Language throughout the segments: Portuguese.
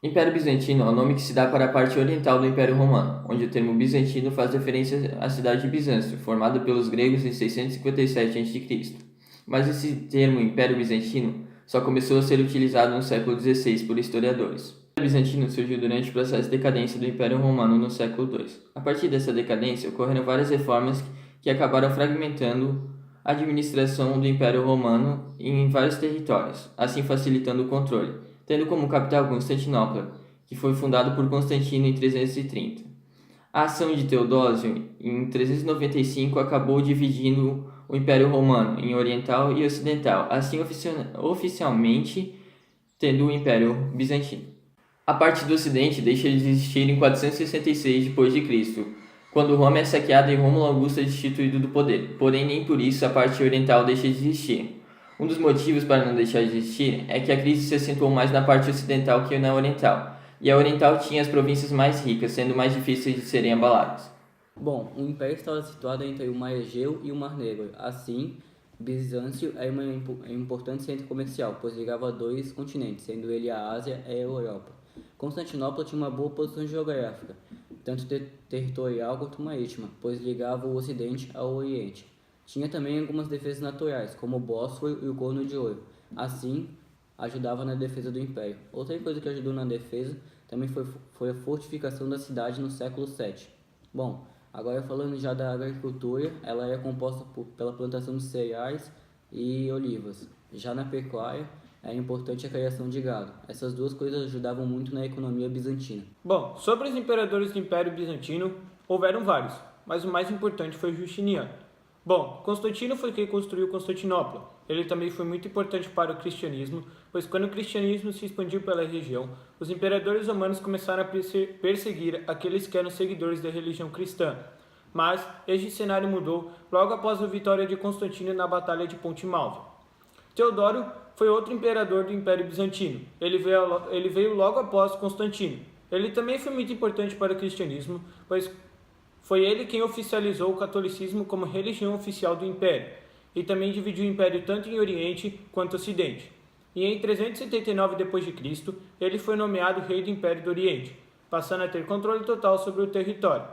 Império Bizantino é o nome que se dá para a parte oriental do Império Romano, onde o termo bizantino faz referência à cidade de Bizâncio, formada pelos gregos em 657 a.C. Mas esse termo Império Bizantino só começou a ser utilizado no século XVI por historiadores. O Império Bizantino surgiu durante o processo de decadência do Império Romano no século II. A partir dessa decadência, ocorreram várias reformas que acabaram fragmentando a administração do Império Romano em vários territórios, assim facilitando o controle, tendo como capital Constantinopla, que foi fundado por Constantino em 330. A ação de Teodósio, em 395, acabou dividindo o Império Romano em oriental e ocidental, assim oficialmente tendo o Império Bizantino. A parte do ocidente deixa de existir em 466 d.C., quando Roma é saqueada e Rômulo Augusto é destituído do poder, porém nem por isso a parte oriental deixa de existir. Um dos motivos para não deixar de existir é que a crise se acentuou mais na parte ocidental que na oriental, e a oriental tinha as províncias mais ricas, sendo mais difíceis de serem abaladas. Bom, o império estava situado entre o Mar Egeu e o Mar Negro. Assim, Bizâncio era um importante centro comercial, pois ligava a dois continentes, sendo ele a Ásia e a Europa. Constantinopla tinha uma boa posição geográfica, tanto territorial quanto marítima, pois ligava o Ocidente ao Oriente. Tinha também algumas defesas naturais, como o Bósforo e o Corno de Ouro. Assim, ajudava na defesa do império. Outra coisa que ajudou na defesa também foi a fortificação da cidade no século VII. Bom, agora falando já da agricultura, ela é composta pela plantação de cereais e olivas. Já na pecuária, é importante a criação de gado. Essas duas coisas ajudavam muito na economia bizantina. Bom, sobre os imperadores do Império Bizantino, houveram vários, mas o mais importante foi Justiniano. Bom, Constantino foi quem construiu Constantinopla. Ele também foi muito importante para o cristianismo, pois quando o cristianismo se expandiu pela região, os imperadores romanos começaram a perseguir aqueles que eram seguidores da religião cristã. Mas este cenário mudou logo após a vitória de Constantino na Batalha de Ponte Malva. Teodoro foi outro imperador do Império Bizantino. Ele veio logo após Constantino. Ele também foi muito importante para o cristianismo, pois foi ele quem oficializou o catolicismo como religião oficial do Império, e também dividiu o Império tanto em Oriente quanto Ocidente. E em 379 d.C., ele foi nomeado rei do Império do Oriente, passando a ter controle total sobre o território.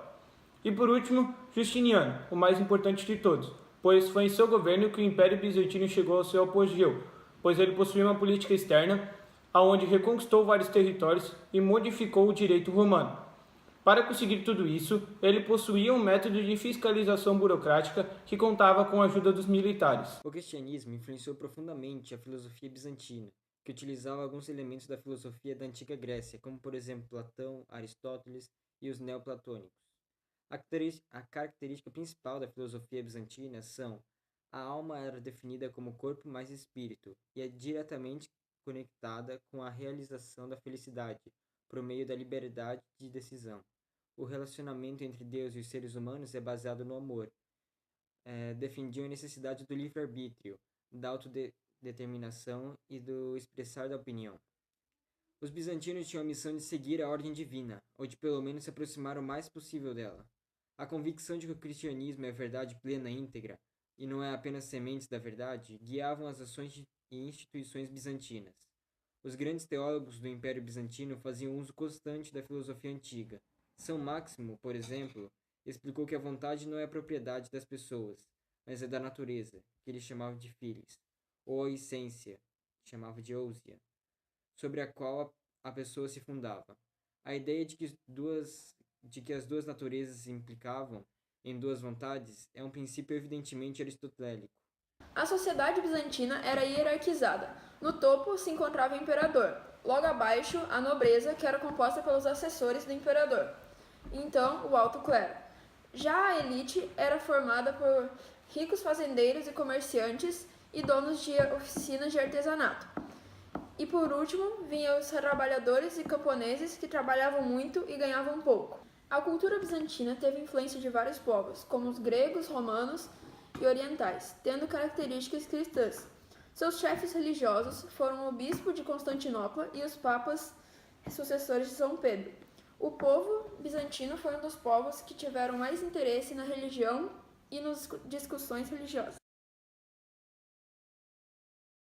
E por último, Justiniano, o mais importante de todos, pois foi em seu governo que o Império Bizantino chegou ao seu apogeu, pois ele possuía uma política externa, aonde reconquistou vários territórios e modificou o direito romano. Para conseguir tudo isso, ele possuía um método de fiscalização burocrática que contava com a ajuda dos militares. O cristianismo influenciou profundamente a filosofia bizantina, que utilizava alguns elementos da filosofia da antiga Grécia, como por exemplo Platão, Aristóteles e os neoplatônicos. A característica principal da filosofia bizantina são: a alma era definida como corpo mais espírito e é diretamente conectada com a realização da felicidade por meio da liberdade de decisão. O relacionamento entre Deus e os seres humanos é baseado no amor. Defendiam a necessidade do livre-arbítrio, da autodeterminação e do expressar da opinião. Os bizantinos tinham a missão de seguir a ordem divina, ou de pelo menos se aproximar o mais possível dela. A convicção de que o cristianismo é verdade plena e íntegra, e não é apenas sementes da verdade, guiavam as ações e instituições bizantinas. Os grandes teólogos do Império Bizantino faziam uso constante da filosofia antiga. São Máximo, por exemplo, explicou que a vontade não é a propriedade das pessoas, mas é da natureza, que ele chamava de filis, ou a essência, que chamava de ousia, sobre a qual a pessoa se fundava. A ideia de que as duas naturezas se implicavam em duas vontades é um princípio evidentemente aristotélico. A sociedade bizantina era hierarquizada. No topo se encontrava o imperador, logo abaixo a nobreza, que era composta pelos assessores do imperador, e então o alto clero. Já a elite era formada por ricos fazendeiros e comerciantes e donos de oficinas de artesanato. E por último, vinham os trabalhadores e camponeses que trabalhavam muito e ganhavam pouco. A cultura bizantina teve influência de vários povos, como os gregos, romanos e orientais, tendo características cristãs. Seus chefes religiosos foram o bispo de Constantinopla e os papas sucessores de São Pedro. O povo bizantino foi um dos povos que tiveram mais interesse na religião e nas discussões religiosas.